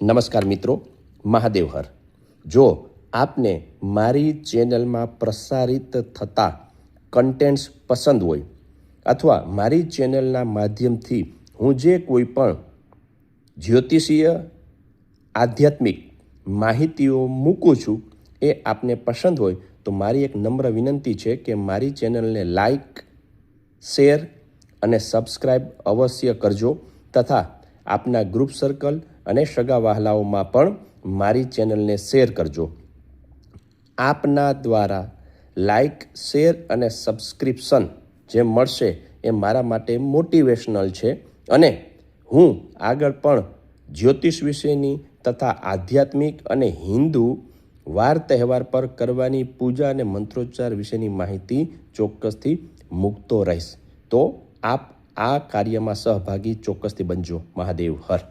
નમસ્કાર મિત્રો, મહાદેવ હર. જો આપને મારી ચેનલમાં પ્રસારિત થતા કન્ટેન્ટ્સ પસંદ હોય અથવા મારી ચેનલના માધ્યમથી હું જે કોઈ પણ જ્યોતિષીય આધ્યાત્મિક માહિતીઓ મૂકું છું એ આપને પસંદ હોય તો મારી એક નમ્ર વિનંતી છે કે મારી ચેનલને લાઈક, શેર અને સબસ્ક્રાઈબ અવશ્ય કરજો તથા આપના ગ્રુપ સર્કલ અને સગા વહાલાઓમાં પણ મારી ચેનલને શેર કરજો. આપના દ્વારા લાઈક, શેર અને સબસ્ક્રિપ્શન જે મળશે એ મારા માટે મોટિવેશનલ છે અને હું આગળ પણ જ્યોતિષ વિશેની તથા આધ્યાત્મિક અને હિન્દુ વાર તહેવાર પર કરવાની પૂજા અને મંત્રોચ્ચાર વિશેની માહિતી ચોક્કસથી મૂકતો રહીશ. તો આપ આ કાર્યમાં સહભાગી ચોક્કસથી બનજો. મહાદેવ હર.